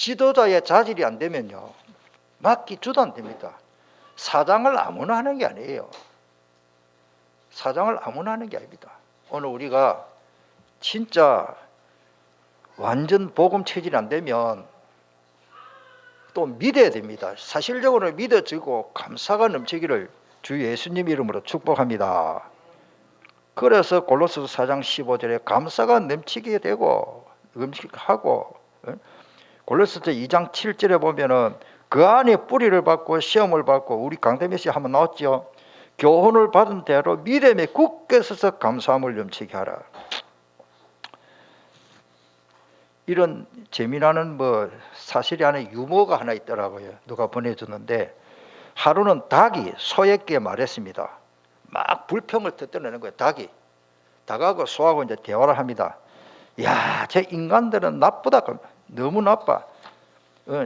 지도자의 자질이 안 되면요, 맡기 주도 안 됩니다. 사장을 아무나 하는 게 아니에요. 사장을 아무나 하는 게 아닙니다. 오늘 우리가 진짜 완전 복음 체질이 안 되면 또 믿어야 됩니다. 사실적으로 믿어지고 감사가 넘치기를 주 예수님 이름으로 축복합니다. 그래서 골로새서 4장 15절에 감사가 넘치게 되고 넘치하고, 골로새서 2장 7절에 보면은 그 안에 뿌리를 받고 시험을 받고, 우리 강대미 씨 한번 나왔죠. 교훈을 받은 대로 믿음에 굳게 서서 감사함을 넘치게 하라. 이런 재미나는 사실이 안에 유머가 하나 있더라고요. 누가 보내줬는데, 하루는 닭이 소에게 말했습니다. 막 불평을 터뜨리는 거예요. 닭하고 소하고 이제 대화를 합니다. 야, 저 인간들은 나쁘다. 너무 나빠.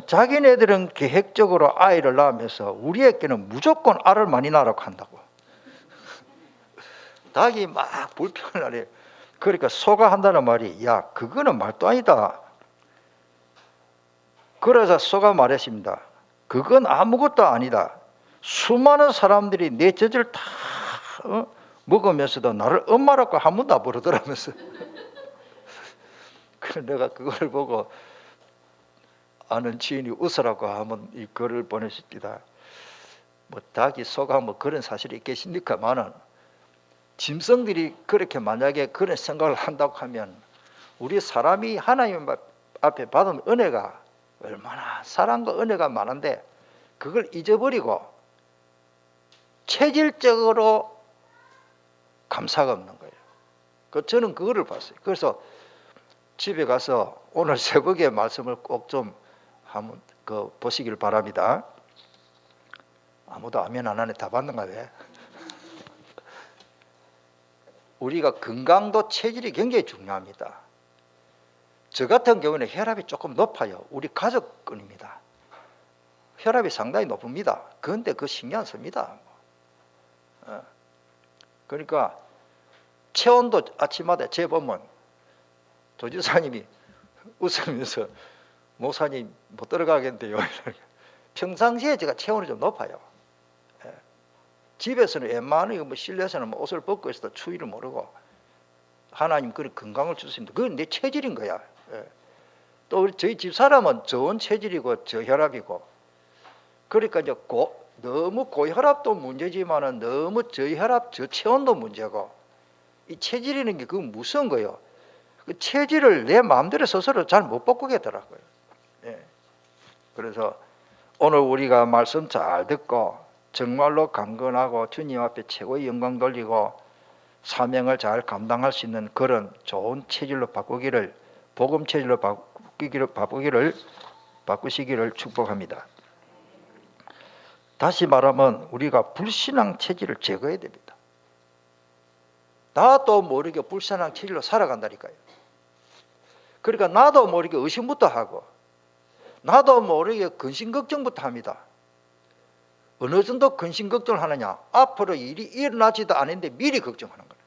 자기네들은 계획적으로 아이를 낳으면서 우리에게는 무조건 알을 많이 낳으라고 한다고. 닭이 막 불평을 하래요. 그러니까 소가 한다는 말이, 야, 그거는 말도 아니다. 그래서 소가 말했습니다. 그건 아무것도 아니다. 수많은 사람들이 내 젖을 다 먹으면서도 나를 엄마라고 한 번도 안 부르더라면서. 그래서 내가 그걸 보고 아는 지인이 웃으라고 하면 이 글을 보내십니다. 닭이 소가 그런 사실이 있겠습니까만은, 짐승들이 그렇게 만약에 그런 생각을 한다고 하면, 우리 사람이 하나님 앞에 받은 은혜가 얼마나 사랑과 은혜가 많은데 그걸 잊어버리고 체질적으로 감사가 없는 거예요. 저는 그거를 봤어요. 그래서 집에 가서 오늘 새벽에 말씀을 꼭 좀 한번 보시길 바랍니다. 아무도 아멘 안 하네. 다 봤는가 왜? 우리가 건강도 체질이 굉장히 중요합니다. 저 같은 경우는 혈압이 조금 높아요. 우리 가족권입니다. 혈압이 상당히 높습니다. 그런데 그거 신경 안 씁니다. 그러니까 체온도 아침마다 재보면 조지사님이 웃으면서 목사님 못 들어가겠는데요. 평상시에 제가 체온이 좀 높아요. 집에서는 웬만하면 실내에서는 옷을 벗고 있어도 추위를 모르고, 하나님 그런 건강을 주셨습니다. 그건 내 체질인 거야. 또 우리 저희 집사람은 저온 체질이고 저혈압이고, 그러니까 이제 너무 고혈압도 문제지만은 너무 저혈압 저체온도 문제고, 이 체질이라는 게 그건 무서운 거예요. 그 체질을 내 마음대로 스스로 잘 못 바꾸겠더라고요. 그래서 오늘 우리가 말씀 잘 듣고 정말로 강건하고 주님 앞에 최고의 영광 돌리고 사명을 잘 감당할 수 있는 그런 좋은 체질로 바꾸기를, 복음 체질로 바꾸시기를 축복합니다. 다시 말하면 우리가 불신앙 체질을 제거해야 됩니다. 나도 모르게 불신앙 체질로 살아간다니까요. 그러니까 나도 모르게 의심부터 하고, 나도 모르게 근심 걱정부터 합니다. 어느 정도 근심 걱정을 하느냐? 앞으로 일이 일어나지도 않았는데 미리 걱정하는 거예요.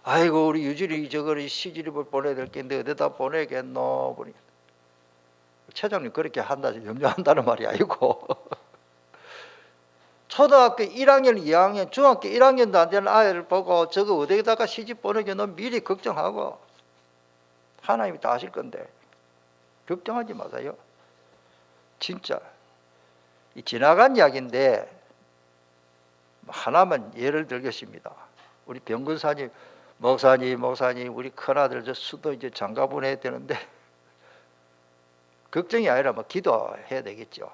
아이고, 우리 유진이 저거를 시집을 보내야 될 게 있는데 어디다 보내겠노? 차장님 그렇게 한다, 염려한다는 말이 아니고 초등학교 1학년, 2학년, 중학교 1학년도 안 되는 아이를 보고 저거 어디다가 시집 보내겠노? 미리 걱정하고, 하나님이 다 아실 건데 걱정하지 마세요. 진짜 이 지나간 이야기인데 하나만 예를 들겠습니다. 우리 병근사님, 목사님 우리 큰아들 저 수도 이제 장가 보내야 되는데 걱정이 아니라 기도해야 되겠죠.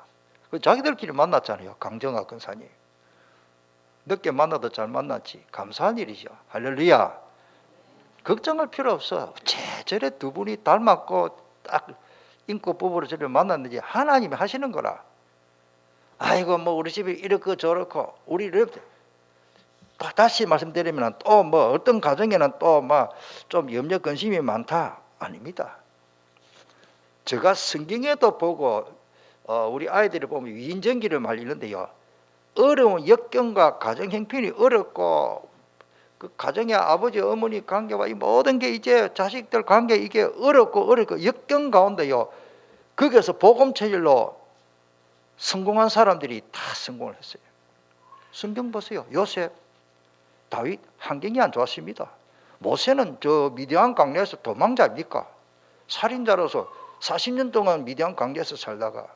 자기들끼리 만났잖아요. 강정아 근사님 늦게 만나도 잘 만났지. 감사한 일이죠. 할렐루야. 걱정할 필요 없어. 저래 두 분이 닮았고 딱 인고 부부로 저를 만났는지 하나님이 하시는 거라. 아이고 우리 집이 이렇고 저렇고, 우리 다시 말씀드리면 또 어떤 가정에는 또 좀 염려 근심이 많다. 아닙니다. 제가 성경에도 보고 우리 아이들이 보면 위인전기를 말리는데요, 어려운 역경과 가정 형편이 어렵고 그 가정의 아버지 어머니 관계와 이 모든 게 이제 자식들 관계 이게 어렵고 역경 가운데요, 거기에서 복음 체질로 성공한 사람들이 다 성공을 했어요. 성경 보세요. 요셉, 다윗 환경이 안 좋았습니다. 모세는 저 미디안 강내에서 도망자입니까? 살인자로서 40년 동안 미디안 강내에서 살다가,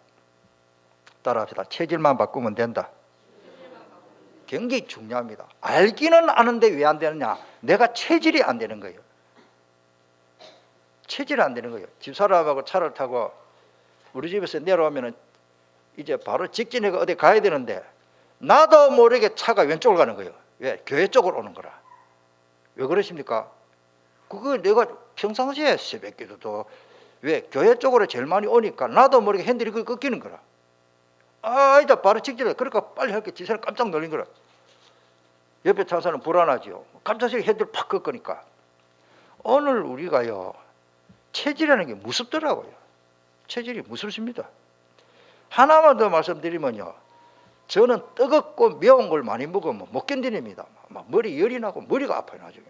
따라합시다. 체질만 바꾸면 된다. 굉장히 중요합니다. 알기는 아는데 왜 안 되느냐? 내가 체질이 안 되는 거예요. 체질이 안 되는 거예요. 집사람하고 차를 타고 우리 집에서 내려오면은 이제 바로 직진해가 어디 가야 되는데 나도 모르게 차가 왼쪽으로 가는 거예요. 왜? 교회 쪽으로 오는 거라. 왜 그러십니까? 그거 내가 평상시에 새벽기도도 왜 교회 쪽으로 제일 많이 오니까 나도 모르게 핸들이 꺾이는 거라. 아니다, 바로 직진해. 그러니까 빨리 할게. 지사람 깜짝 놀린 거라. 옆에 탄 사람은 불안하지요. 깜짝이야 핸들 팍 꺾으니까. 오늘 우리가요, 체질이라는 게 무섭더라고요. 체질이 무섭습니다. 하나만 더 말씀드리면요, 저는 뜨겁고 매운 걸 많이 먹으면 못 견디냅니다. 막 머리 열이 나고 머리가 아파요, 나중에.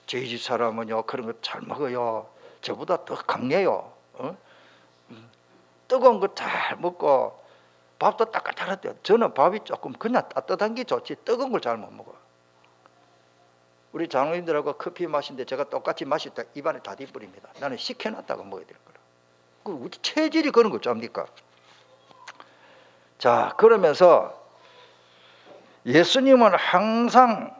저희 집 사람은요, 그런 거 잘 먹어요. 저보다 더 강해요. 뜨거운 거 잘 먹고 밥도 따끈따끈해요. 저는 밥이 조금 그냥 따뜻한 게 좋지 뜨거운 걸 잘 못 먹어요. 우리 장로님들하고 커피 마시는데 제가 똑같이 마실 때 입안에 다 뒤뿌립니다. 나는 식혀놨다가 먹어야 될 거라. 그 체질이 그런 거 쩝니까? 자, 그러면서 예수님은 항상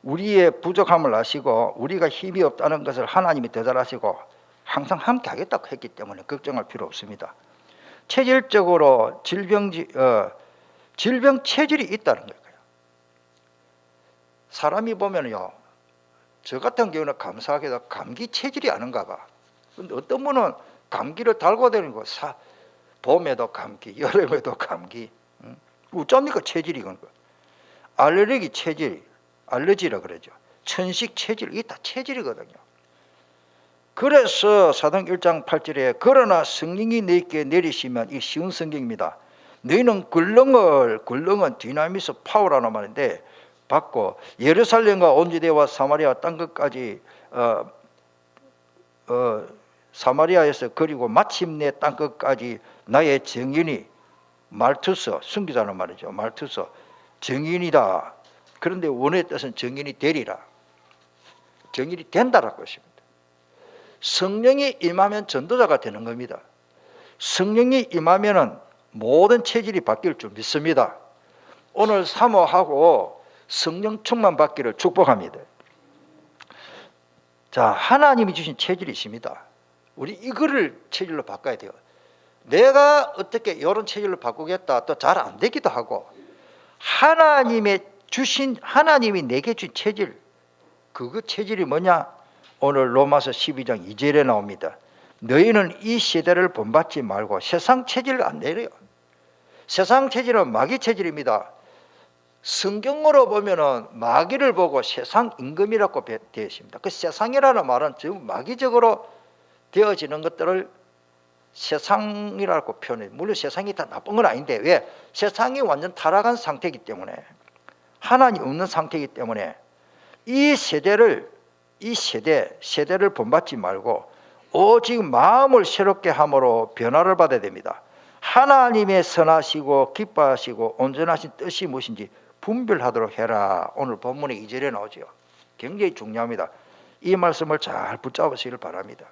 우리의 부족함을 아시고 우리가 힘이 없다는 것을 하나님이 더 잘 아시고 항상 함께 하겠다고 했기 때문에 걱정할 필요 없습니다. 체질적으로 질병 체질이 있다는 거예요. 사람이 보면요, 저 같은 경우는 감사하게도 감기 체질이 아닌가 봐. 근데 어떤 분은 감기를 달고 다니고 봄에도 감기, 여름에도 감기. 어쩝니까 체질이 그런 거. 알레르기 체질, 알러지라 그러죠. 천식 체질, 이게 다 체질이거든요. 그래서 사도행 1장 8절에 그러나 성령이 너희에게 내리시면, 이 쉬운 성경입니다. 너희는 굴렁은 디나미스 파워라는 말인데 받고 예루살렘과 온 유대와 사마리아 땅 끝까지 사마리아에서 그리고 마침내 땅 끝까지 나의 증인이, 말투서, 숨기자는 말이죠. 말투서 증인이다. 그런데 원어의 뜻은 증인이 되리라. 증인이 된다라고 했습니다. 성령이 임하면 전도자가 되는 겁니다. 성령이 임하면은 모든 체질이 바뀔 줄 믿습니다. 오늘 사모하고 성령 충만 받기를 축복합니다. 자, 하나님이 주신 체질이 있습니다. 우리 이거를 체질로 바꿔야 돼요. 내가 어떻게 이런 체질로 바꾸겠다, 또 잘 안 되기도 하고, 하나님이 내게 준 체질, 그 체질이 뭐냐? 오늘 로마서 12장 2절에 나옵니다. 너희는 이 시대를 본받지 말고 세상 체질을 안 내려요. 세상 체질은 마귀 체질입니다. 성경으로 보면은 마귀를 보고 세상 임금이라고 되어 있습니다. 그 세상이라는 말은 지금 마귀적으로 되어지는 것들을 세상이라고 표현해요. 물론 세상이 다 나쁜 건 아닌데, 왜? 세상이 완전 타락한 상태이기 때문에, 하나님 없는 상태이기 때문에 이 세대를 본받지 말고 오직 마음을 새롭게 함으로 변화를 받아야 됩니다. 하나님의 선하시고 기뻐하시고 온전하신 뜻이 무엇인지 분별하도록 해라. 오늘 본문의 2절에 나오죠. 굉장히 중요합니다. 이 말씀을 잘 붙잡으시길 바랍니다.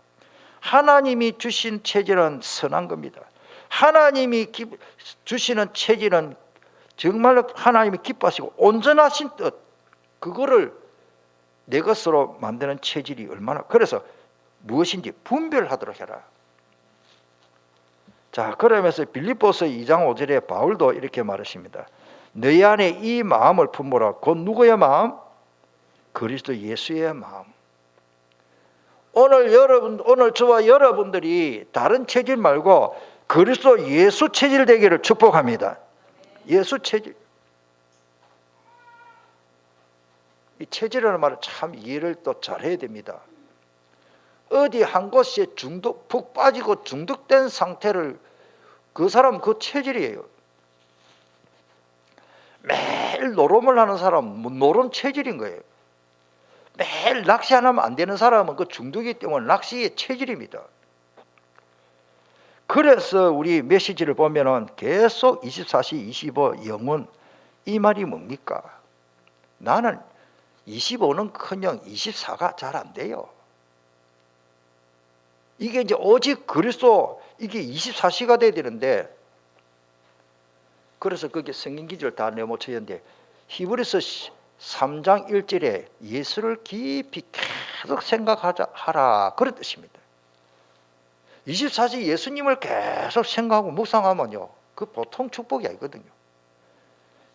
하나님이 주신 체질은 선한 겁니다. 하나님이 주시는 체질은 정말로 하나님이 기뻐하시고 온전하신 뜻, 그거를 내 것으로 만드는 체질이 얼마나, 그래서 무엇인지 분별하도록 해라. 자, 그러면서 빌립보서 2장 5절에 바울도 이렇게 말하십니다. 너희 안에 이 마음을 품으라. 곧 누구의 마음? 그리스도 예수의 마음. 오늘 저와 여러분들이 다른 체질 말고 그리스도 예수 체질 되기를 축복합니다. 예수 체질. 이 체질이라는 말을 참 이해를 또 잘해야 됩니다. 어디 한 곳에 푹 빠지고 중독된 상태를, 그 사람 그 체질이에요. 매일 노름을 하는 사람은 노름 체질인 거예요. 매일 낚시 안 하면 안 되는 사람은 그 중독이기 때문에 낚시의 체질입니다. 그래서 우리 메시지를 보면은 계속 24시 25 영혼, 이 말이 뭡니까? 나는 25는커녕 24가 잘 안 돼요. 이게 이제 오직 그리스도, 이게 24시가 돼야 되는데, 그래서 그게 성경 기준을 다 내못 쳤는데, 히브리서 3장 1절에 예수를 깊이 계속 생각하라, 그런 뜻입니다. 24시 예수님을 계속 생각하고 묵상하면요, 그 보통 축복이 아니거든요.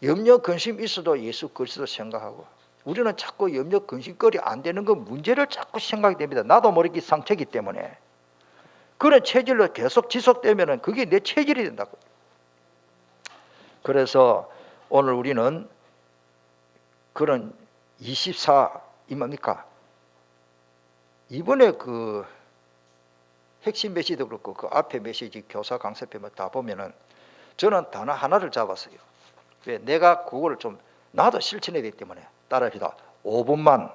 염려 근심 있어도 예수 그리스도 생각하고, 우리는 자꾸 염려 근심거리 안 되는 그 문제를 자꾸 생각이 됩니다. 나도 모르게 상처이기 때문에. 그런 체질로 계속 지속되면 그게 내 체질이 된다고. 그래서 오늘 우리는 그런 24, 이 뭡니까? 이번에 그 핵심 메시지도 그렇고 그 앞에 메시지 교사 강세편을 다 보면은 저는 단어 하나를 잡았어요. 왜? 내가 그거를 좀 나도 실천해야 되기 때문에 따라합시다. 5분만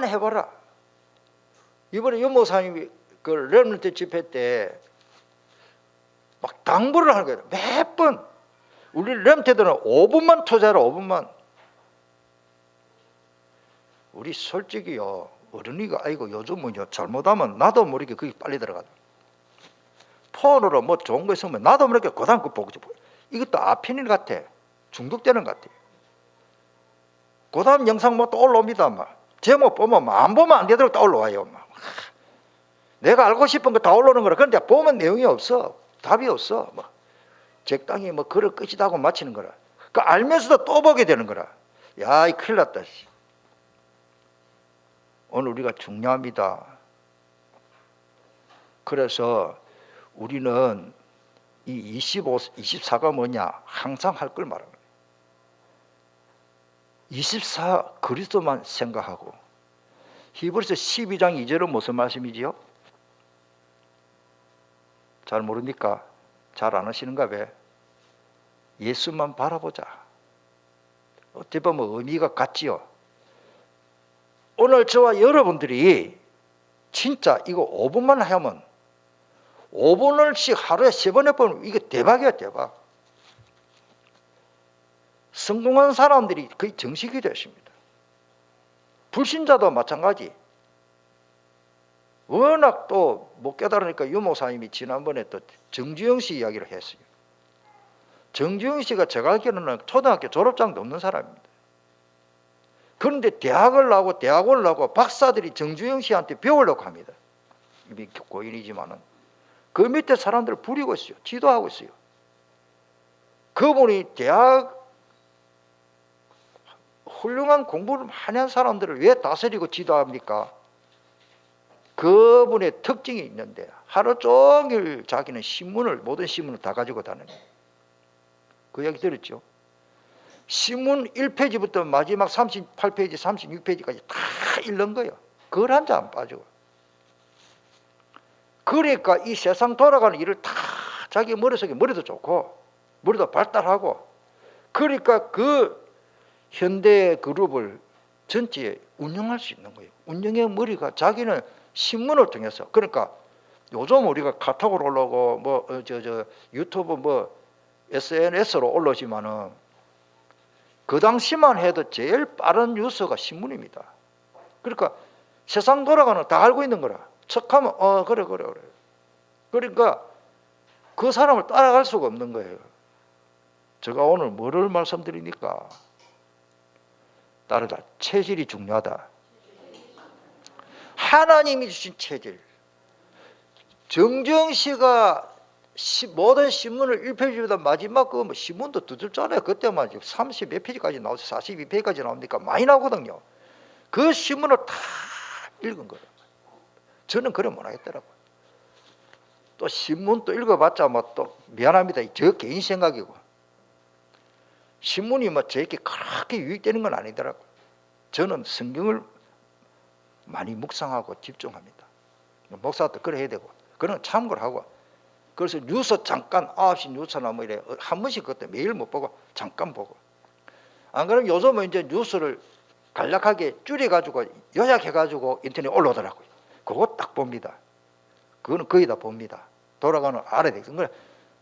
해봐라. 이번에 윤목사님이 그 렘넌트 집회 때 막 당부를 하는 거예요. 몇 번. 우리 렘넌트들은 5분만 투자하라. 5분만. 우리 솔직히요, 어른이가 아이고 요즘은요, 잘못하면 나도 모르게 그게 빨리 들어가요. 폰으로 뭐 좋은 거 있으면 나도 모르게 그다음 거 보고 싶어요. 이것도 아피닌 같아. 중독되는 것 같아. 그다음 영상 뭐 또 올라옵니다. 막 제목 보면 안 보면 안 되도록 또 올라와요. 막. 내가 알고 싶은 거 다 올라오는 거라. 그런데 보면 내용이 없어. 답이 없어. 막 적당히 뭐 글을 끝이다 하고 마치는 거라. 그 알면서도 또 보게 되는 거라. 야, 이 큰일 났다. 오늘 우리가 중요합니다. 그래서 우리는 이 25, 24가 뭐냐? 항상 할 걸 말하는 거예요. 24 그리스도만 생각하고. 히브리서 12장 2절은 무슨 말씀이지요? 잘 모릅니까? 잘 안 하시는가 봐. 예수만 바라보자. 어떻게 보면 의미가 같지요. 오늘 저와 여러분들이 진짜 이거 5분만 하면 5분을씩 하루에 3번 해보면 이게 대박이야, 대박. 성공한 사람들이 거의 정식이 됐습니다. 불신자도 마찬가지. 워낙 또 못 깨달으니까 유목사님이 지난번에 또 정주영 씨 이야기를 했어요. 정주영 씨가 제가 알기로는 초등학교 졸업장도 없는 사람입니다. 그런데 대학을 나오고 박사들이 정주영 씨한테 배우려고 합니다. 이미 고인이지만은 그 밑에 사람들을 부리고 있어요. 지도하고 있어요. 그분이 대학 훌륭한 공부를 많이 한 사람들을 왜 다스리고 지도합니까? 그분의 특징이 있는데 하루 종일 자기는 모든 신문을 다 가지고 다니는 거예요. 그 이야기 들었죠? 신문 1페이지부터 마지막 38페이지, 36페이지까지 다 읽는 거예요. 글 한 자 안 빠지고. 그러니까 이 세상 돌아가는 일을 다 자기 머릿속에 머리도 좋고 머리도 발달하고, 그러니까 그 현대 그룹을 전체에 운영할 수 있는 거예요. 운영의 머리가 자기는 신문을 통해서. 그러니까 요즘 우리가 카톡으로 올라오고 뭐 유튜브 뭐 SNS로 올라오지만은 그 당시만 해도 제일 빠른 뉴스가 신문입니다. 그러니까 세상 돌아가는 다 알고 있는 거라. 척하면 그래. 그러니까 그 사람을 따라갈 수가 없는 거예요. 제가 오늘 뭐를 말씀드리니까 따르다. 체질이 중요하다. 하나님이 주신 체질. 정정 씨가 모든 신문을 1페이지보다 마지막 그 신문도 두들잖아요. 그때만 30 몇 페이지까지 나오죠. 42페이지까지 나옵니까? 많이 나오거든요. 그 신문을 다 읽은 거예요. 저는 그래 못 하겠더라고요. 또 신문 또 읽어봤자 뭐 또 미안합니다. 저 개인 생각이고. 신문이 뭐 저에게 그렇게 유익되는 건 아니더라고요. 저는 성경을 많이 묵상하고 집중합니다. 목사도 그래 해야 되고. 그런 참고를 하고. 그래서 뉴스 잠깐 9시 뉴스나 뭐 이래 한 번씩 그때 매일 못 보고 잠깐 보고. 안 그러면 요즘은 이제 뉴스를 간략하게 줄여가지고 요약해가지고 인터넷에 올라오더라고요. 그거 딱 봅니다. 그거는 거의 다 봅니다. 돌아가는 알아야 되겠어요.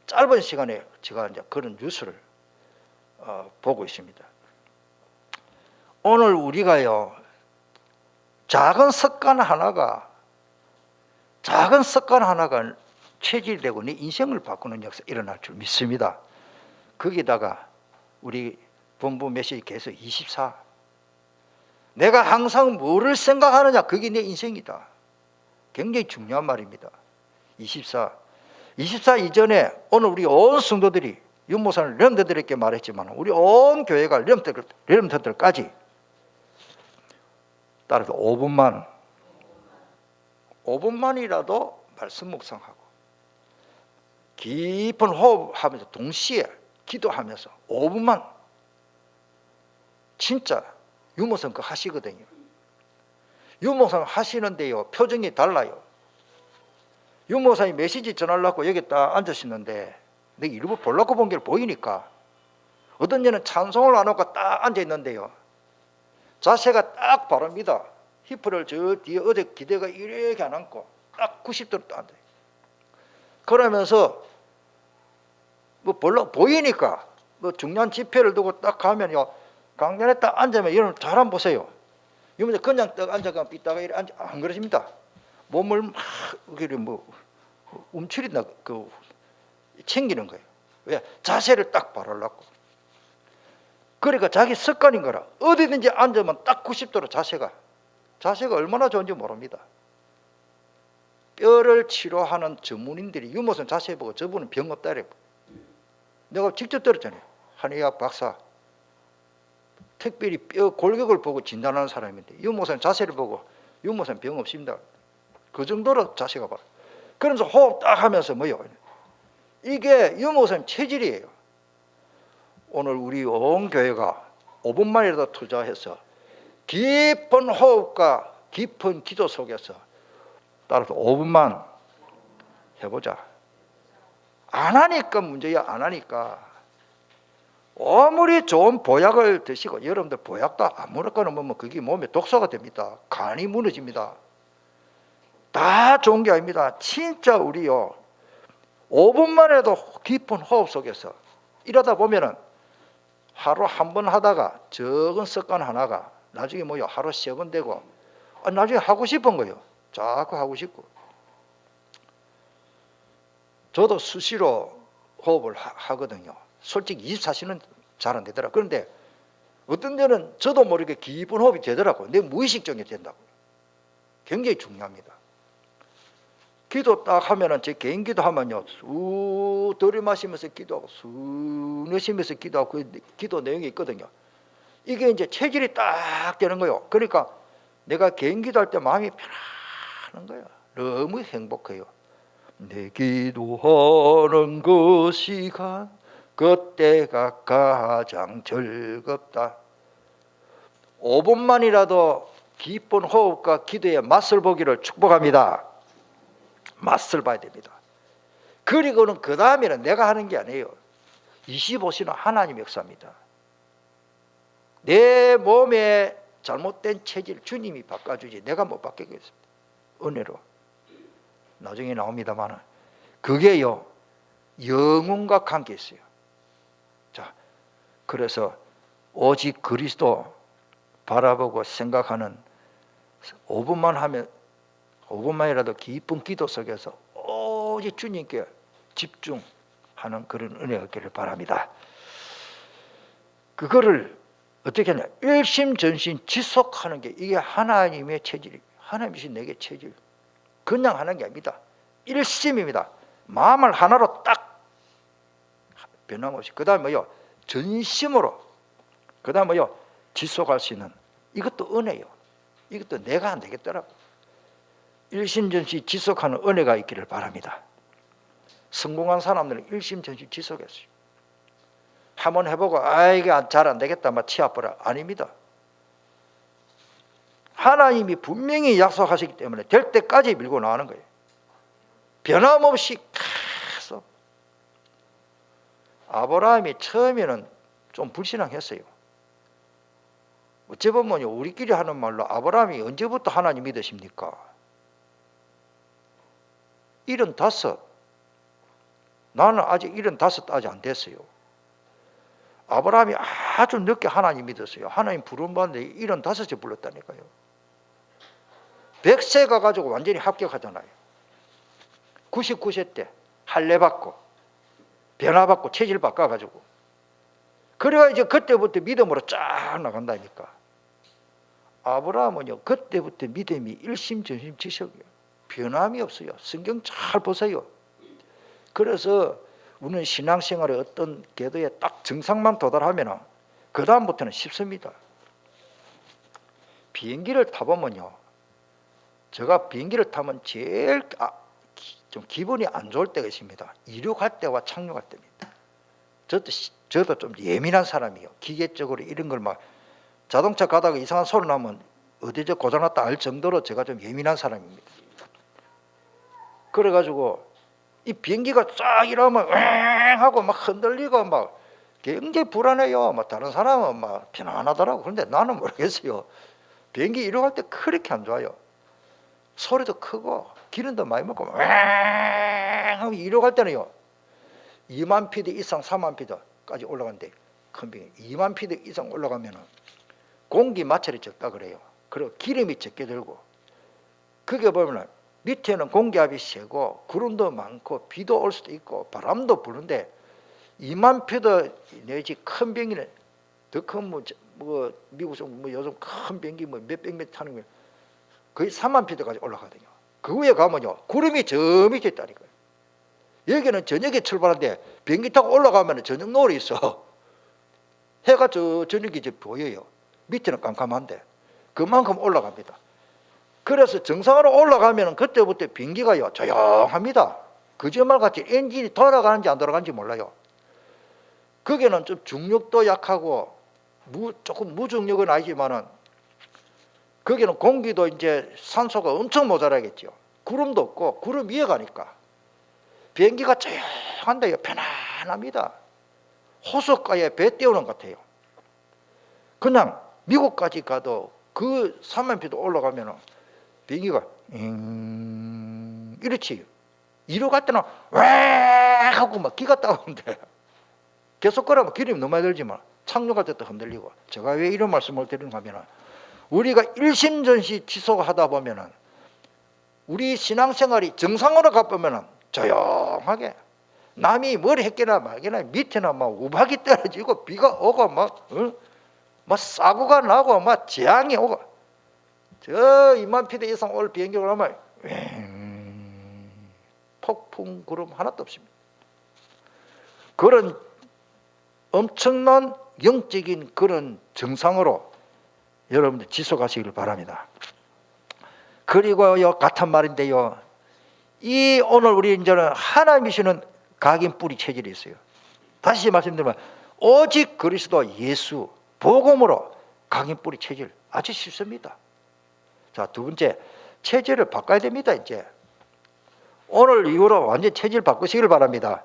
짧은 시간에 제가 이제 그런 뉴스를 보고 있습니다. 오늘 우리가요, 작은 습관 하나가 체질이 되고 내 인생을 바꾸는 역사 일어날 줄 믿습니다. 거기다가 우리 본부 메시지 계속 24. 내가 항상 뭐를 생각하느냐, 그게 내 인생이다. 굉장히 중요한 말입니다. 24 이전에 오늘 우리 온 성도들이 윤목사는 렘터들에게 말했지만 우리 온 교회가 렘터들까지 따라서 5분만이라도 말씀 묵상하고 깊은 호흡하면서 동시에 기도하면서 5분만 진짜 유목사님 그거 하시거든요. 유목사님 하시는데요, 표정이 달라요. 유목사님 메시지 전하려고 여기 딱 앉으시는데 내가 일부 보려고 본 게 보이니까 어떤 년은 찬송을 안 하고 딱 앉아있는데요, 자세가 딱 바릅니다. 히프를 저 뒤에 어제 기대가 이렇게 안 앉고 딱 90도로 딱 앉아요. 그러면서 뭐 보이니까 뭐 중요한 집회를 두고 딱 가면요, 강단에 딱 앉으면 여러분 잘 한번 보세요. 여러분 그냥 딱 앉아가 삐다가 이렇게 앉아 안 그러십니다. 몸을 막 이렇게 뭐 움츠린다 그 챙기는 거예요. 왜? 자세를 딱 바르려고. 그러니까 자기 습관인 거라. 어디든지 앉으면 딱 90도로 자세가 얼마나 좋은지 모릅니다. 뼈를 치료하는 전문인들이 유모선 자세 보고 저분은 병 없다 이래. 내가 직접 들었잖아요. 한의학 박사. 특별히 뼈 골격을 보고 진단하는 사람인데 유모선 자세를 보고 유모선 병 없습니다. 그 정도로 자세가 바로. 그러면서 호흡 딱 하면서 뭐요? 이게 유모선 체질이에요. 오늘 우리 온 교회가 5분만이라도 투자해서 깊은 호흡과 깊은 기도 속에서 따라서 5분만 해보자. 안 하니까 문제야. 안 하니까. 아무리 좋은 보약을 드시고, 여러분들 보약도 아무렇거나 먹으면 그게 몸에 독소가 됩니다. 간이 무너집니다. 다 좋은 게 아닙니다. 진짜 우리요, 5분만 해도 깊은 호흡 속에서 이러다 보면은 하루 한 번 하다가 적은 습관 하나가 나중에 뭐요, 하루 3번 되고, 나중에 하고 싶은 거예요. 자꾸 하고 싶고. 저도 수시로 호흡을 하거든요. 솔직히 24시는 잘 안 되더라고요. 그런데 어떤 데는 저도 모르게 깊은 호흡이 되더라고요. 내 무의식적인 게 된다고요. 굉장히 중요합니다. 기도 딱 하면은 제 개인 기도 하면요, 쑥 들이마시면서 기도하고 쑥 내쉬면서 기도하고 그 기도 내용이 있거든요. 이게 이제 체질이 딱 되는 거예요. 그러니까 내가 개인 기도할 때 마음이 편안한 거예요. 너무 행복해요. 내 기도하는 그 시간 그때가 가장 즐겁다. 5분만이라도 깊은 호흡과 기도의 맛을 보기를 축복합니다. 맛을 봐야 됩니다. 그리고는 그 다음에는 내가 하는 게 아니에요. 25시는 하나님의 역사입니다. 내 몸에 잘못된 체질 주님이 바꿔주지 내가 못 바뀌겠습니다. 은혜로. 나중에 나옵니다만 그게요, 영혼과 관계 있어요. 자, 그래서 오직 그리스도 바라보고 생각하는 5분만이라도 깊은 기도 속에서 오직 주님께 집중하는 그런 은혜가 있기를 바랍니다. 그거를 어떻게 하냐, 일심전심 지속하는 게 이게 하나님의 체질이, 하나님이신 내게 체질. 그냥 하는 게 아닙니다. 일심입니다. 마음을 하나로 딱 변함없이. 그 다음에 뭐요? 전심으로. 그 다음에 뭐요? 지속할 수 있는. 이것도 은혜요. 이것도 내가 안 되겠더라고. 일심전심 지속하는 은혜가 있기를 바랍니다. 성공한 사람들은 일심전심 지속했어요. 한번 해보고 이게 잘 안 되겠다 막 치아버려. 아닙니다. 하나님이 분명히 약속하시기 때문에 될 때까지 밀고 나가는 거예요. 변함없이 계속. 아브라함이 처음에는 좀 불신앙했어요. 어찌 보면 우리끼리 하는 말로 아브라함이 언제부터 하나님 믿으십니까? 75. 나는 아직 75 아직 안 됐어요. 아브라함이 아주 늦게 하나님 믿었어요. 하나님 부름받는데 75에 불렀다니까요. 100세 가가지고 완전히 합격하잖아요. 99세 때 할례받고 변화받고 체질 바꿔가지고, 그래야 이제 그때부터 믿음으로 쫙 나간다니까. 아브라함은요, 그때부터 믿음이 일심전심지석이에요. 변함이 없어요. 성경 잘 보세요. 그래서 우리는 신앙생활의 어떤 궤도에 딱 정상만 도달하면 그 다음부터는 쉽습니다. 비행기를 타보면요, 제가 비행기를 타면 제일 좀 기분이 안 좋을 때가 있습니다. 이륙할 때와 착륙할 때입니다. 저도 좀 예민한 사람이에요. 기계적으로 이런 걸 막 자동차 가다가 이상한 소리 나면 어디 저 고장났다 알 정도로 제가 좀 예민한 사람입니다. 그래가지고 이 비행기가 쫙 이러면 왱 하고 막 흔들리고 막 굉장히 불안해요. 막 다른 사람은 막 편안하더라고. 그런데 나는 모르겠어요. 비행기 이륙할 때 그렇게 안 좋아요. 소리도 크고 기름도 많이 먹고 왱 하고 이륙할 때는요, 2만 피트 이상 3만 피트까지 올라간대. 큰 비행기 2만 피트 이상 올라가면은 공기 마찰이 적다 그래요. 그리고 기름이 적게 들고, 그게 보면 밑에는 공기압이 세고 구름도 많고 비도 올 수도 있고 바람도 부는데 2만 피트 내지 큰 비행기는 더 큰 뭐 미국에서 뭐 요즘 큰 비행기 뭐 몇백 명 타는 거 거의 3만 피트까지 올라가거든요. 그 위에 가면요, 구름이 저 밑에 있다니까요. 여기는 저녁에 출발하는데 비행기 타고 올라가면 저녁 노을이 있어. 해가 저녁에 이제 보여요. 밑에는 깜깜한데 그만큼 올라갑니다. 그래서 정상으로 올라가면 그때부터 비행기가요 조용합니다. 거짓말같이 엔진이 돌아가는지 안 돌아가는지 몰라요. 거기는 좀 중력도 약하고 조금 무중력은 아니지만은 거기는 공기도 이제 산소가 엄청 모자라겠죠. 구름도 없고 구름 위에 가니까 비행기가 조용한데요, 편안합니다. 호숫가에 배 띄우는 것 같아요. 그냥 미국까지 가도 그 3만 피트 올라가면 비행기가 이렇지. 이륙할 때는 왜 하고 막 기가 따가운데 계속 걸으면 기름이 너무 많이 들지만 착륙할 때도 흔들리고. 제가 왜 이런 말씀을 드리는가 하면, 우리가 일심전시 지속하다 보면은 우리 신앙생활이 정상으로 가보면은 조용하게 남이 뭘 했거나 말거나 밑에는 막 우박이 떨어지고 비가 오고 막 사고가 나고 막 재앙이 오고, 저 2만 피트 이상 올 비행기를 하면 폭풍 구름 하나도 없습니다. 그런 엄청난 영적인 그런 정상으로 여러분들 지속하시길 바랍니다. 그리고요, 같은 말인데요, 이 오늘 우리 이제는 하나님이 주시는 각인 뿌리 체질이 있어요. 다시 말씀드리면 오직 그리스도 예수 복음으로 각인 뿌리 체질 아주 쉽습니다. 자, 두 번째, 체질을 바꿔야 됩니다. 이제 오늘 이후로 완전 체질 바꾸시길 바랍니다.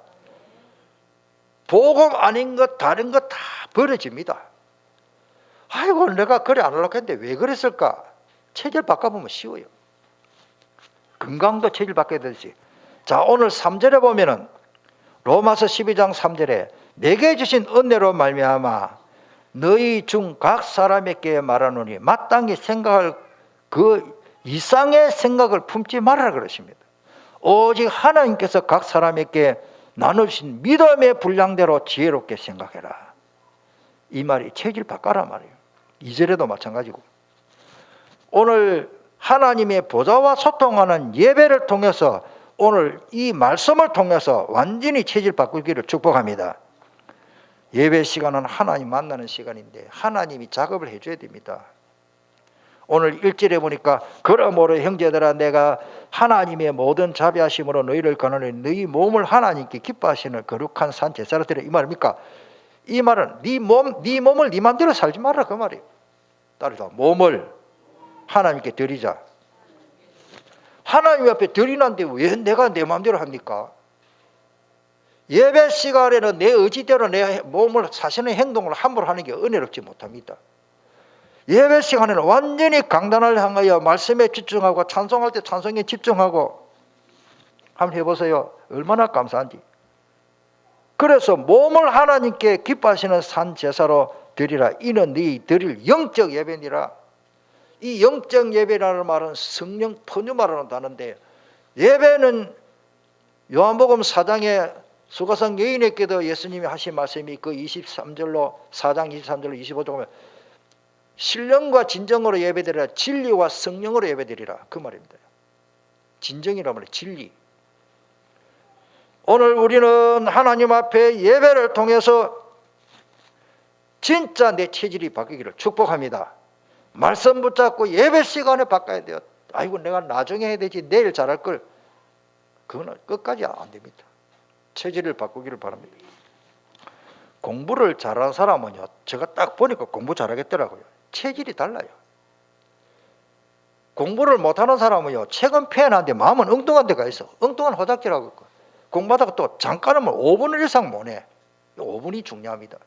복음 아닌 것 다른 것 다 버려집니다. 아이고, 내가 그래 안 하려고 했는데 왜 그랬을까? 체질 바꿔보면 쉬워요. 건강도 체질 바꿔야 되지. 자, 오늘 3절에 보면은 로마서 12장 3절에 내게 주신 은혜로 말미암아 너희 중 각 사람에게 말하노니 마땅히 생각할 그 이상의 생각을 품지 말아라 그러십니다. 오직 하나님께서 각 사람에게 나누신 믿음의 분량대로 지혜롭게 생각해라. 이 말이 체질 바꿔라 말이에요. 2절에도 마찬가지고, 오늘 하나님의 보좌와 소통하는 예배를 통해서 오늘 이 말씀을 통해서 완전히 체질 바꾸기를 축복합니다. 예배 시간은 하나님 만나는 시간인데 하나님이 작업을 해줘야 됩니다. 오늘 1절에 보니까 그러므로 형제들아 내가 하나님의 모든 자비하심으로 너희를 권하노니 너희 몸을 하나님께 기뻐하시는 거룩한 산 제사로 드려. 이 말입니까? 이 말은 네 몸을 네 마음대로 살지 말라 그 말이에요. 따라서 몸을 하나님께 드리자. 하나님 앞에 드리는데 왜 내가 내 마음대로 합니까? 예배 시간에는 내 의지대로 내 몸을 사시는 행동을 함부로 하는 게 은혜롭지 못합니다. 예배 시간에는 완전히 강단을 향하여 말씀에 집중하고 찬송할 때 찬송에 집중하고 한번 해보세요. 얼마나 감사한지. 그래서 몸을 하나님께 기뻐하시는 산 제사로 드리라. 이는 네 드릴 영적 예배니라. 이 영적 예배라는 말은 성령 포뉴마라는 단어인데, 예배는 요한복음 4장에 수가성 여인에게도 예수님이 하신 말씀이 그 23절로 4장 23절로 25절 보면 신령과 진정으로 예배드리라. 진리와 성령으로 예배드리라. 그 말입니다. 진정이란 말이에요. 진리. 오늘 우리는 하나님 앞에 예배를 통해서 진짜 내 체질이 바뀌기를 축복합니다. 말씀 붙잡고 예배 시간에 바꿔야 돼요. 아이고 내가 나중에 해야 되지, 내일 잘할 걸. 그거는 끝까지 안 됩니다. 체질을 바꾸기를 바랍니다. 공부를 잘하는 사람은요, 제가 딱 보니까 공부 잘하겠더라고요. 체질이 달라요. 공부를 못하는 사람은요, 책은 펜한데 마음은 엉뚱한 데가 있어. 엉뚱한 호작질하고 있고, 공부하다가 또 잠깐은 5분 이상 못해. 5분이 중요합니다.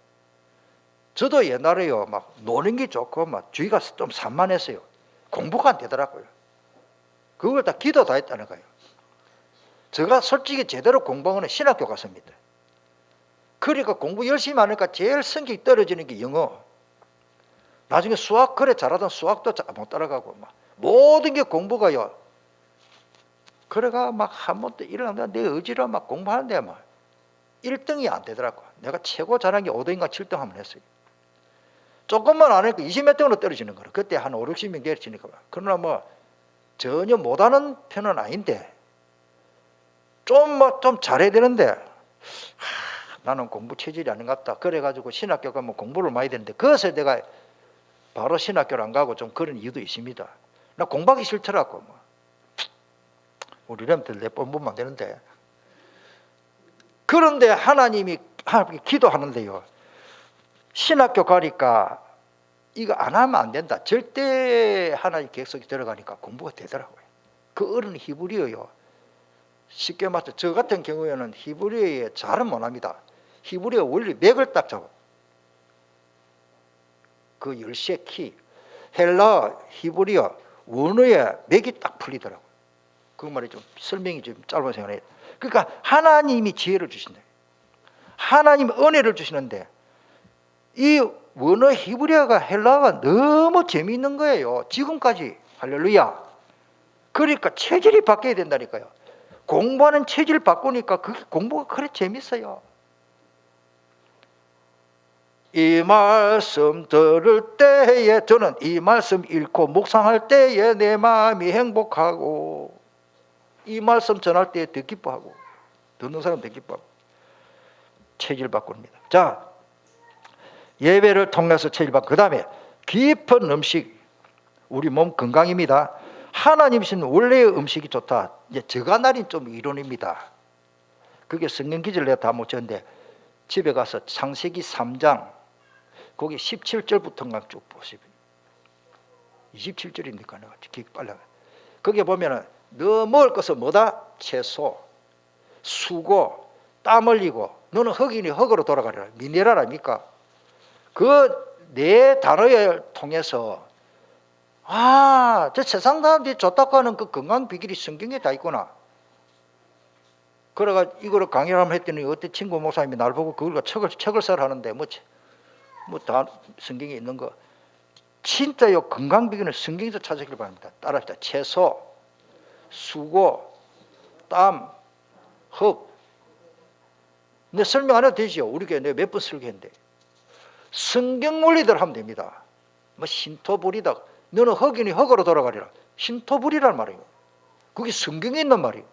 저도 옛날에요, 막 노는 게 좋고 막 주의가 좀 산만했어요. 공부가 안 되더라고요. 그걸 다 기도 다 했다는 거예요. 제가 솔직히 제대로 공부한 건 신학교 갔습니다. 그러니까 공부 열심히 하니까 제일 성격이 떨어지는 게 영어. 나중에 수학, 그래 잘하던 수학도 못 따라가고 막 모든 게 공부가요. 그래가 막 한 번도 일어나면 내 의지로 막 공부하는데 막 1등이 안 되더라고. 내가 최고 잘한 게 5등인가 7등 한번 했어요. 조금만 안 하니까 20몇 등으로 떨어지는 거예요. 그때 한 5, 60명 내려지니까. 그러나 뭐 전혀 못하는 편은 아닌데 좀 잘해야 되는데 나는 공부 체질이 아닌 것 같다. 그래가지고 신학교 가면 공부를 많이 되는데 그것을 내가 바로 신학교를 안 가고 좀 그런 이유도 있습니다. 나 공부하기 싫더라고. 뭐. 우리한테 내뻔보면 안 되는데. 그런데 하나님께 기도하는데요, 신학교 가니까 이거 안 하면 안 된다. 절대 하나님 계획속에 들어가니까 공부가 되더라고요. 그 어른 히브리어요. 쉽게 말해서 저 같은 경우에는 히브리어에 잘은 못합니다. 히브리어 원리 맥을 딱 잡아. 그 10세 키, 헬라, 히브리어, 원어의 맥이 딱 풀리더라고요. 그 말이 좀 설명이 좀 짧은 시간에. 그러니까 하나님이 지혜를 주신다. 하나님 은혜를 주시는데 이 원어 히브리어가 헬라어가 너무 재미있는 거예요. 지금까지. 할렐루야. 그러니까 체질이 바뀌어야 된다니까요. 공부하는 체질 바꾸니까 그게 공부가 그래 재밌어요. 이 말씀 들을 때에 저는 이 말씀 읽고 묵상할 때에 내 마음이 행복하고 이 말씀 전할 때에 더 기뻐하고 듣는 사람 더 기뻐하고 체질 바꿉니다. 자, 예배를 통해서 체질 바꾸고 그 다음에 깊은 음식, 우리 몸 건강입니다. 하나님 신 원래의 음식이 좋다. 이제 저가 날인 좀 이론입니다. 그게 성경 기준을 내가 다 못 쳤는데 집에 가서 창세기 3장 거기 17절부터가 쭉 보시면 27절입니까? 내가 기억 빨라. 거기에 보면은 너 먹을 것은 뭐다? 채소, 수고, 땀 흘리고 너는 흙이니 흙으로 돌아가리라. 미네랄 아닙니까? 그 네 단어를 통해서 저 세상 사람들이 좋다고 하는 그 건강 비결이 성경에 다 있구나. 그래가 이거를 강의를 한번 했더니 어떤 친구 목사님이 날 보고 그걸 책을 써라 하는데 뭐 다 성경에 있는 거. 진짜요, 건강 비결은 성경에서 찾아기를 바랍니다. 따라합시다. 채소, 수고, 땀, 흙. 근데 설명 안 해도 되죠. 우리 교회 내가 몇 번 설교했는데. 성경 원리대로 하면 됩니다. 뭐 신토불이다. 너는 흙이니 흙으로 돌아가리라. 신토불이란 말이에요. 그게 성경에 있는 말이에요.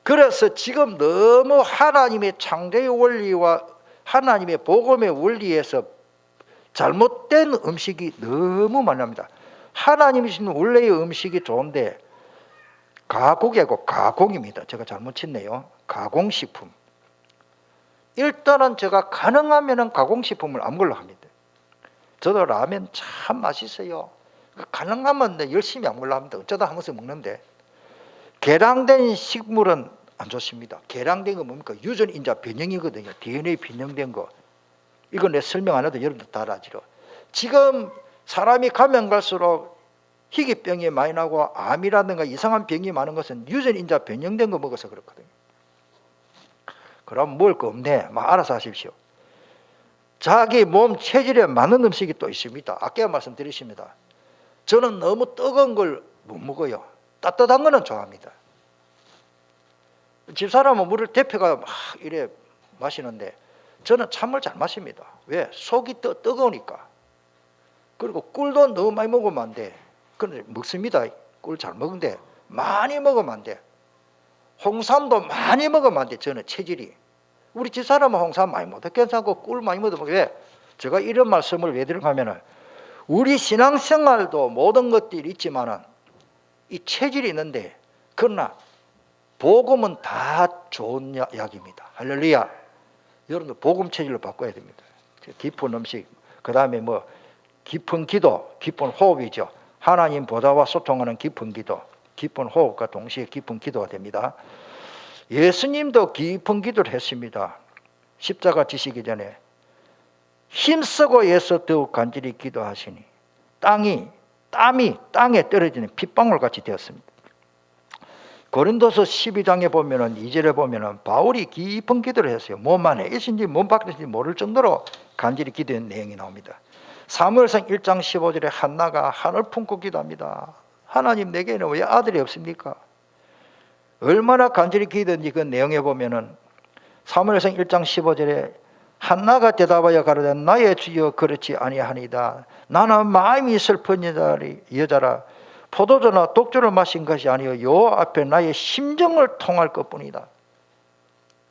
그래서 지금 너무 하나님의 창조의 원리와 하나님의 복음의 원리에서 잘못된 음식이 너무 많이 납니다. 하나님이 주신 원래의 음식이 좋은데 가공이고 가공입니다. 제가 잘못 쳤네요. 가공식품. 일단은 제가 가능하면 가공식품을 안 먹으려고 합니다. 저도 라면 참 맛있어요. 가능하면 열심히 안 먹으려고 합니다. 어쩌다 한 번씩 먹는데 개량된 식물은 안 좋습니다. 개량된 거 뭡니까? 유전인자 변형이거든요. DNA 변형된 거. 이건 내 설명 안 해도 여러분들 다 알아지로. 지금 사람이 가면 갈수록 희귀병이 많이 나고 암이라든가 이상한 병이 많은 것은 유전인자 변형된 거 먹어서 그렇거든요. 그럼 먹을 거 없네. 막 알아서 하십시오. 자기 몸 체질에 맞는 음식이 또 있습니다. 아까 말씀드렸습니다. 저는 너무 뜨거운 걸 못 먹어요. 따뜻한 거는 좋아합니다. 집사람은 물을 대표가 막 이래 마시는데 저는 찬물 잘 마십니다. 왜? 속이 뜨거우니까. 그리고 꿀도 너무 많이 먹으면 안 돼. 그런데 먹습니다. 꿀 잘 먹는데 많이 먹으면 안 돼. 홍삼도 많이 먹으면 안 돼. 저는 체질이. 우리 집사람은 홍삼 많이 먹어도 괜찮고 꿀 많이 먹어도 왜? 제가 이런 말씀을 왜 드리냐면은 우리 신앙생활도 모든 것들이 있지만은 이 체질이 있는데 그러나 복음은 다 좋은 약입니다. 할렐루야. 여러분들 복음 체질로 바꿔야 됩니다. 깊은 음식, 그 다음에 뭐 깊은 기도, 깊은 호흡이죠. 하나님 보좌와 소통하는 깊은 기도, 깊은 호흡과 동시에 깊은 기도가 됩니다. 예수님도 깊은 기도를 했습니다. 십자가 지시기 전에 힘쓰고 예수 더욱 간절히 기도하시니 땀이 땅에 떨어지는 핏방울 같이 되었습니다. 고린도서 12장에 보면은 2절에 보면은 바울이 깊은 기도를 했어요. 몸 안에 있는지 몸 밖에 있는지 모를 정도로 간절히 기도한 내용이 나옵니다. 사무엘상 1장 15절에 한나가 하늘 품고 기도합니다. 하나님 내게는 왜 아들이 없습니까? 얼마나 간절히 기도했는지 그 내용에 보면은 사무엘상 1장 15절에 한나가 대답하여 가로되 나의 주여 그렇지 아니하니이다. 나는 마음이 슬픈 여자라 포도주나 독주를 마신 것이 아니요 요 앞에 나의 심정을 통할 것뿐이다.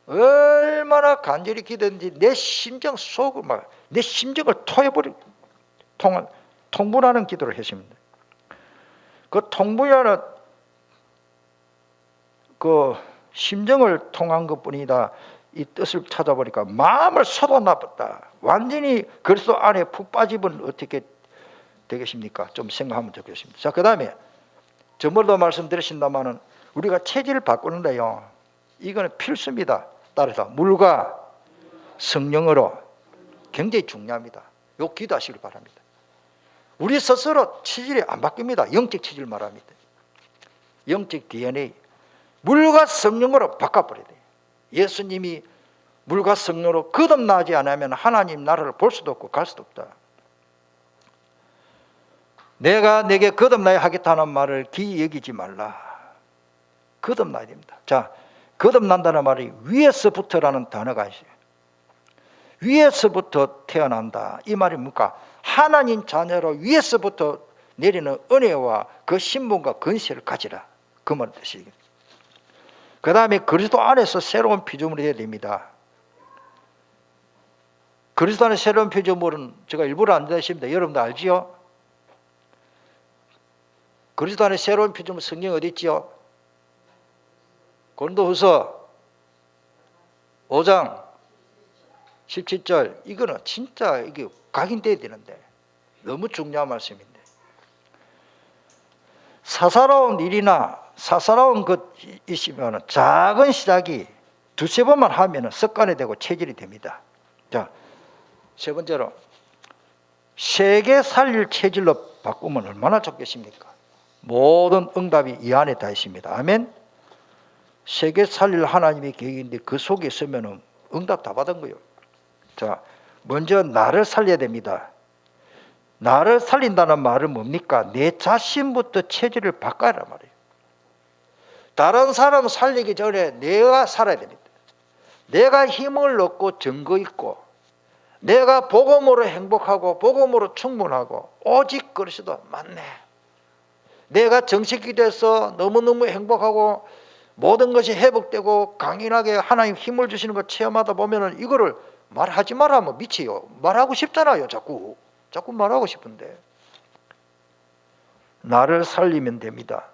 얼마나 간절히 기도했는지 내 심정 속을 막 내 심정을 토해버리고 통분하는 기도를 했습니다. 그 통분하는 그 심정을 통한 것뿐이다. 이 뜻을 찾아보니까 마음을 쏟아놨다. 완전히 그리스도 안에 푹 빠지면 어떻게 되겠습니까? 좀 생각하면 좋겠습니다. 자, 그 다음에 저번에도 말씀드렸습니다만은 우리가 체질을 바꾸는데요, 이거는 필수입니다. 따라서 물과 성령으로 굉장히 중요합니다. 요 기도하시길 바랍니다. 우리 스스로 체질이 안 바뀝니다. 영적 체질 말합니다. 영적 DNA 물과 성령으로 바꿔버려야 돼요. 예수님이 물과 성령으로 거듭나지 않으면 하나님 나라를 볼 수도 없고 갈 수도 없다. 내가 내게 거듭나야 하겠다는 말을 기이 여기지 말라. 거듭나야 됩니다. 자, 거듭난다는 말이 위에서부터라는 단어가 있어요. 위에서부터 태어난다. 이 말이 뭡니까? 하나님 자녀로 위에서부터 내리는 은혜와 그 신분과 권세를 가지라. 그 말 뜻이겠습니다. 그 다음에 그리스도 안에서 새로운 피조물이 되어야 됩니다. 그리스도 안에 새로운 피조물은 제가 일부러 안 되십니다. 여러분도 알지요? 그리스도 안에 새로운 피조물 성경 어디 있지요? 고린도후서 5장 17절. 이거는 진짜 이게 각인돼야 되는데 너무 중요한 말씀인데, 사사로운 일이나 사사로운 것 있으면 작은 시작이 두세 번만 하면 습관이 되고 체질이 됩니다. 자, 세 번째로 세계 살릴 체질로 바꾸면 얼마나 좋겠습니까? 모든 응답이 이 안에 다 있습니다. 아멘. 세계 살릴 하나님의 계획인데 그 속에 있으면 응답 다 받은 거예요. 자, 먼저 나를 살려야 됩니다. 나를 살린다는 말은 뭡니까? 내 자신부터 체질을 바꿔라 말이에요. 다른 사람 살리기 전에 내가 살아야 됩니다. 내가 힘을 얻고 증거 있고 내가 복음으로 행복하고 복음으로 충분하고 오직 그리스도 맞네. 내가 정식이 돼서 너무너무 행복하고 모든 것이 회복되고 강인하게 하나님 힘을 주시는 걸 체험하다 보면은 이거를 말하지 말라면 미치요. 말하고 싶잖아요. 자꾸 말하고 싶은데. 나를 살리면 됩니다.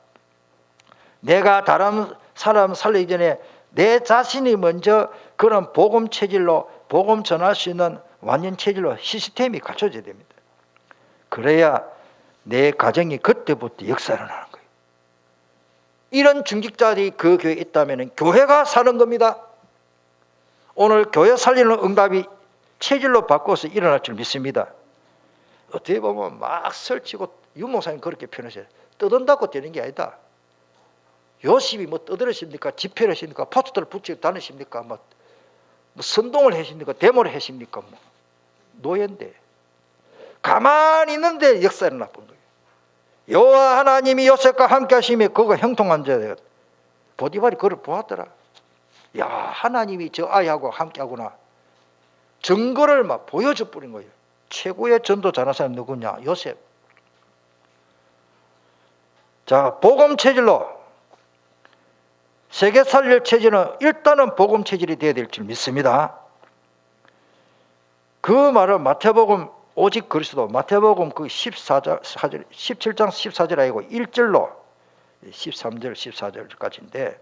내가 다른 사람 살리기 전에 내 자신이 먼저 그런 복음 체질로 복음 전할 수 있는 완전 체질로 시스템이 갖춰져야 됩니다. 그래야 내 가정이 그때부터 역사를 하는 거예요. 이런 중직자들이 그 교회에 있다면 교회가 사는 겁니다. 오늘 교회 살리는 응답이 체질로 바꿔서 일어날 줄 믿습니다. 어떻게 보면 막 설치고 유목사님 그렇게 표현하셔요. 떠든다고 되는 게 아니다. 요셉이 뭐 떠들으십니까? 집회를 하십니까? 포스터를 붙이고 다니십니까? 뭐 선동을 하십니까? 데모를 하십니까? 뭐 노예인데 가만히 있는데 역사를 나쁜 거예요. 여호와 하나님이 요셉과 함께 하시며 그가 형통한 자예요. 보디발이 그를 보았더라. 야, 하나님이 저 아이하고 함께 하구나. 증거를 막 보여줘 버린 거예요. 최고의 전도 잘하는 사람이 누구냐? 요셉. 자, 복음 체질로 세계 살릴 체질은 일단은 복음 체질이 되어야 될 줄 믿습니다. 그 말은 마태복음 오직 그리스도, 마태복음 그 17장 14절 아니고 1절로 13절 14절까지인데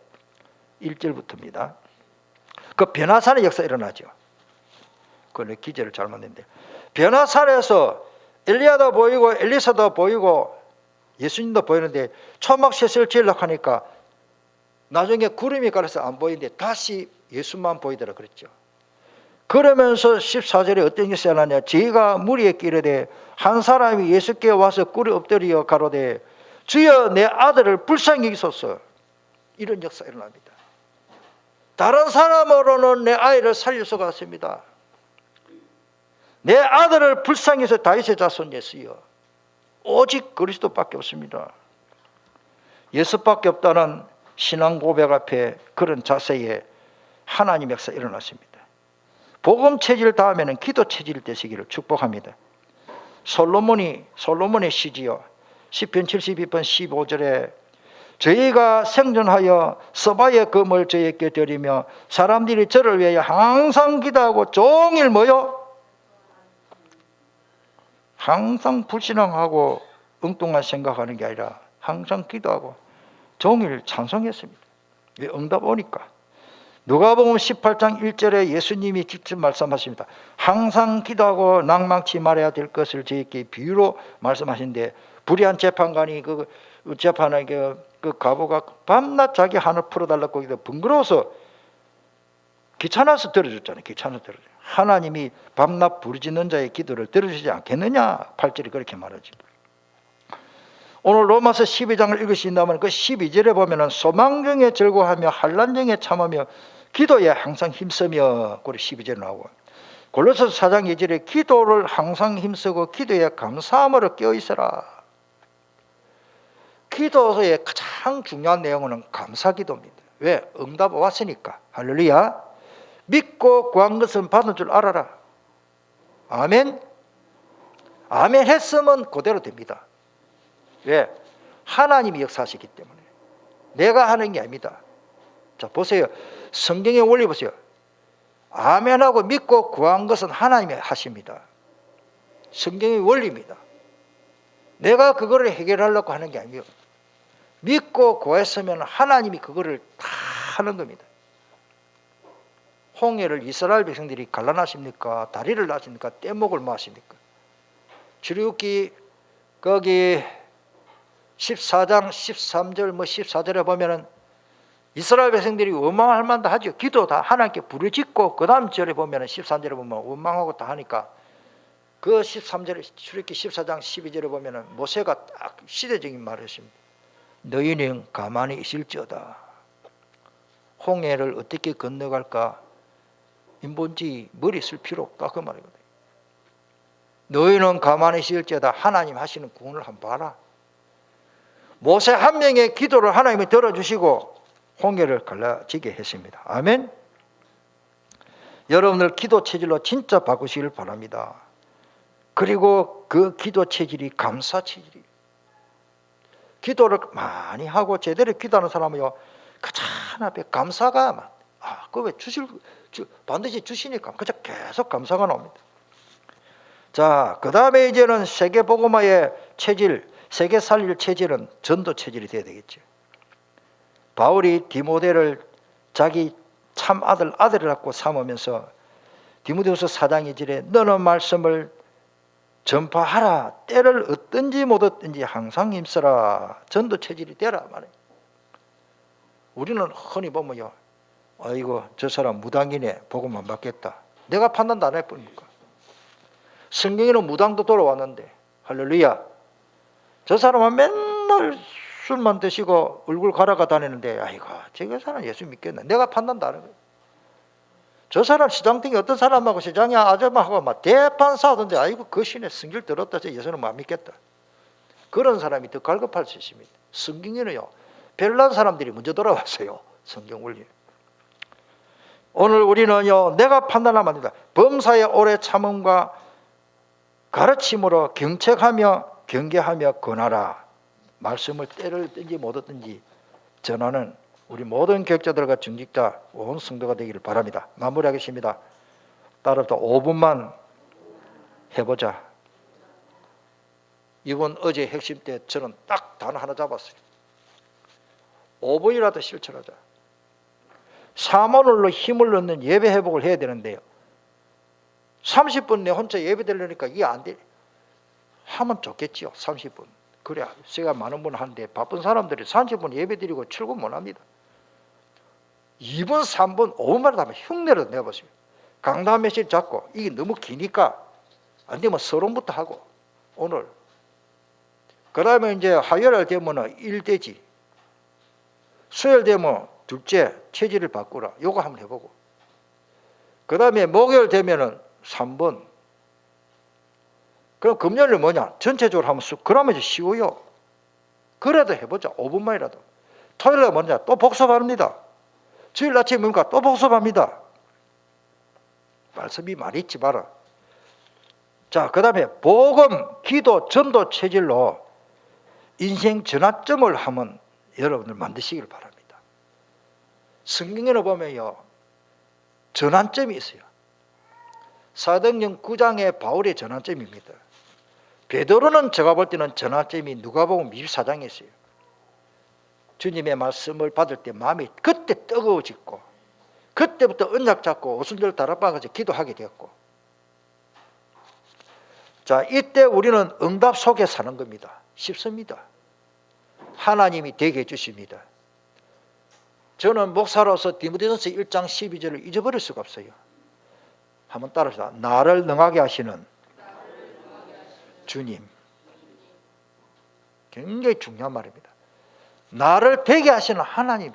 1절부터입니다. 그 변화산의 역사 일어나죠. 그걸 기재를 잘못했는데, 변화산에서 엘리야도 보이고 엘리사도 보이고 예수님도 보이는데 초막 셋을 지으려고 하니까 나중에 구름이 가려서 안 보이는데 다시 예수만 보이더라 그랬죠. 그러면서 14절에 어떤 것이 일어나냐. 저희가 무리에 끼르되 한 사람이 예수께 와서 꿇어 엎드려 가로되 주여 내 아들을 불쌍히 여기소서. 이런 역사 일어납니다. 다른 사람으로는 내 아이를 살릴 수가 없습니다. 내 아들을 불쌍히 여기소서. 다윗의 자손 예수여. 오직 그리스도밖에 없습니다. 예수밖에 없다는 신앙 고백 앞에 그런 자세에 하나님 역사 일어났습니다. 복음 체질 다음에는 기도 체질 되시기를 축복합니다. 솔로몬의 시지요. 시편 72편 15절에 저희가 생존하여 서바의 금을 저에게 드리며 사람들이 저를 위하여 항상 기도하고 종일 뭐요? 항상 불신앙하고 엉뚱한 생각하는 게 아니라 항상 기도하고 종일 찬송했습니다. 왜? 응답 오니까. 누가복음 18장 1절에 예수님이 직접 말씀하십니다. 항상 기도하고 낭망치 말아야 될 것을 저에게 비유로 말씀하신데, 불의한 재판관이 그 재판에 그 가부가 밤낮 자기 한을 풀어달라고 하기도 번거로워서 귀찮아서 들어줬잖아요. 귀찮아서 들어줘요. 하나님이 밤낮 부르짖는 자의 기도를 들어주지 않겠느냐? 8절이 그렇게 말하죠. 오늘 로마서 12장을 읽으신다면 그 12절에 보면은 소망 중에 즐거워하며 환난 중에 참으며 기도에 항상 힘쓰며, 그리고 12절에 나오고, 골로새서 4장 2절에 기도를 항상 힘쓰고 기도에 감사함으로 깨어있어라. 기도의 가장 중요한 내용은 감사기도입니다. 왜? 응답 왔으니까. 할렐루야. 믿고 구한 것은 받은 줄 알아라. 아멘. 아멘 했으면 그대로 됩니다. 왜? 하나님이 역사하시기 때문에. 내가 하는 게 아닙니다. 자, 보세요. 성경의 원리 보세요. 아멘하고 믿고 구한 것은 하나님이 하십니다. 성경의 원리입니다. 내가 그거를 해결하려고 하는 게 아니에요. 믿고 구했으면 하나님이 그거를 다 하는 겁니다. 홍해를 이스라엘 백성들이 갈라놨습니까? 다리를 놨습니까? 떼목을 마십니까? 출애굽기 거기 14장 13절 14절에 보면은 이스라엘 백성들이 원망할 만도 하죠. 기도 다 하나님께 부르짖고, 그 다음 절에 보면은 13절에 보면 원망하고 다 하니까, 그 13절에 출애굽기 14장 12절에 보면은 모세가 딱 시대적인 말을 했습니다. 너희는 가만히 있을지어다. 홍해를 어떻게 건너갈까? 인본지 머리 쓸 필요 없다, 그 말이거든요. 너희는 가만히 있을지어다. 하나님 하시는 구원을 한번 봐라. 모세 한 명의 기도를 하나님이 들어주시고 홍해를 갈라지게 했습니다. 아멘. 여러분들 기도 체질로 진짜 바꾸시길 바랍니다. 그리고 그 기도 체질이 감사 체질이에요. 기도를 많이 하고 제대로 기도하는 사람은요, 가장 앞에 감사가 그거 왜 반드시 주시니까 그저 계속 감사가 나옵니다. 자, 그 다음에 이제는 세계 복음화의 체질, 세계 살릴 체질은 전도 체질이 되어야 되겠죠. 바울이 디모데를 자기 참 아들이라고 삼으면서 디모데후서 4장 2절에 너는 말씀을 전파하라. 때를 얻든지 못 얻든지 항상 힘써라. 전도 체질이 되라 말이에요. 우리는 흔히 보면요, 아이고 저 사람 무당이네, 복음만 받겠다. 내가 판단도 안 해버립니까? 성경에는 무당도 돌아왔는데, 할렐루야. 저 사람은 맨날 술만 드시고 얼굴 갈아가 다니는데 아이고 저 사람 예수 믿겠나? 내가 판단다는 거예요. 저 사람 시장등이 어떤 사람하고 시장에 아줌마하고 막 대판 싸우던데 아이고 그 신의 성질 들었다 저 예수는 못 믿겠다. 그런 사람이 더 갈급할 수 있습니다. 성경에는요 별난 사람들이 먼저 돌아왔어요. 성경 원리. 오늘 우리는요 내가 판단하면 안 된다. 범사의 오래 참음과 가르침으로 경책하며 경계하며 권하라. 말씀을 때를 든지 못 얻든지 전하는 우리 모든 교육자들과 중직자 온 성도가 되기를 바랍니다. 마무리하겠습니다. 따라서 5분만 해보자. 이번 어제 핵심 때 저는 딱 단어 하나 잡았어요. 5분이라도 실천하자. 사모늘로 힘을 얻는 예배 회복을 해야 되는데요. 30분 내 혼자 예배 드리려니까 이게 안 돼. 하면 좋겠지요. 30분. 그래야 시간 많은 분 하는데 바쁜 사람들이 30분 예배 드리고 출근 못 합니다. 2분, 3분, 5분만 하면 흉내를 내보세요. 강단 메시지 잡고 이게 너무 기니까 안 되면 서론부터 하고 오늘 그 다음에 이제 화요일 되면 1대지 수요일 되면 둘째 체질을 바꾸라. 요거 한번 해보고 그 다음에 목요일 되면은 3번 그럼 금요일은 뭐냐? 전체적으로 하면 그러면 이제 쉬워요. 그래도 해보자. 5분만이라도. 토요일에 뭐냐? 또 복습합니다. 주일 아침에 뭡니까? 또 복습합니다. 말씀이 많이 있지 마라. 자, 그 다음에 복음, 기도, 전도 체질로 인생 전환점을 하면 여러분들 만드시길 바랍니다. 성경에는 보면요 전환점이 있어요. 사도행전 9장의 바울의 전환점입니다. 베드로는 제가 볼 때는 전환점이 누가복음 24장에 있어요. 주님의 말씀을 받을 때 마음이 그때 뜨거워지고 그때부터 언약 잡고 오순절 다락방에서 기도하게 되었고 자 이때 우리는 응답 속에 사는 겁니다. 쉽습니다. 하나님이 되게 해주십니다. 저는 목사로서 디모데전서 1장 12절을 잊어버릴 수가 없어요. 한번 따라합시다. 나를 능하게 하시는 주님. 굉장히 중요한 말입니다. 나를 되게 하시는 하나님이.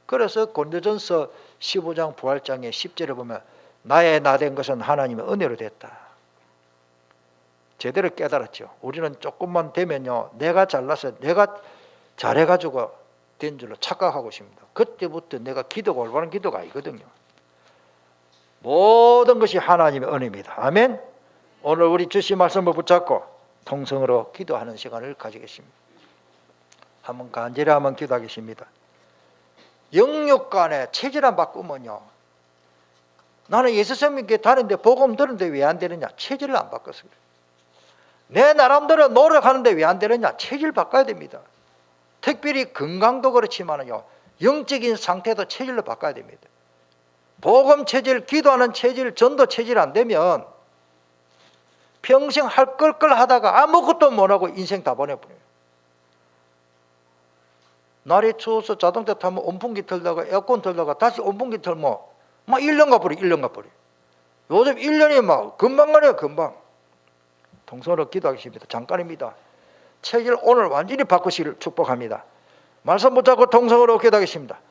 그래서 고린도전서 15장 부활장의 10절에 보면 나의 나 된 것은 하나님의 은혜로 됐다. 제대로 깨달았죠. 우리는 조금만 되면요 내가 잘나서 내가 잘해가지고 된 줄로 착각하고 있습니다. 그때부터 내가 기도가 올바른 기도가 아니거든요. 모든 것이 하나님의 은혜입니다. 아멘. 오늘 우리 주신 말씀을 붙잡고 통성으로 기도하는 시간을 가지겠습니다. 한번 간절히 한번 기도하겠습니다. 영육간에 체질 안 바꾸면요 나는 예수 믿게 다니는데 복음 들었는데 왜 안 되느냐? 체질을 안 바꿔서 그래요. 내 나름대로 노력하는데 왜 안 되느냐? 체질 바꿔야 됩니다. 특별히 건강도 그렇지만요 영적인 상태도 체질로 바꿔야 됩니다. 복음 체질, 기도하는 체질, 전도 체질 안 되면 평생 할 걸 하다가 아무것도 못하고 인생 다 보내버려요. 날이 추워서 자동차 타면 온풍기 틀다가 에어컨 틀다가 다시 온풍기 틀면 막 1년 가버려 1년 가버려. 요즘 1년이 막 금방 가네요 금방. 통성으로 기도하겠습니다. 잠깐입니다. 체질 오늘 완전히 바꾸시기를 축복합니다. 말씀 붙잡고 통성으로 기도하겠습니다.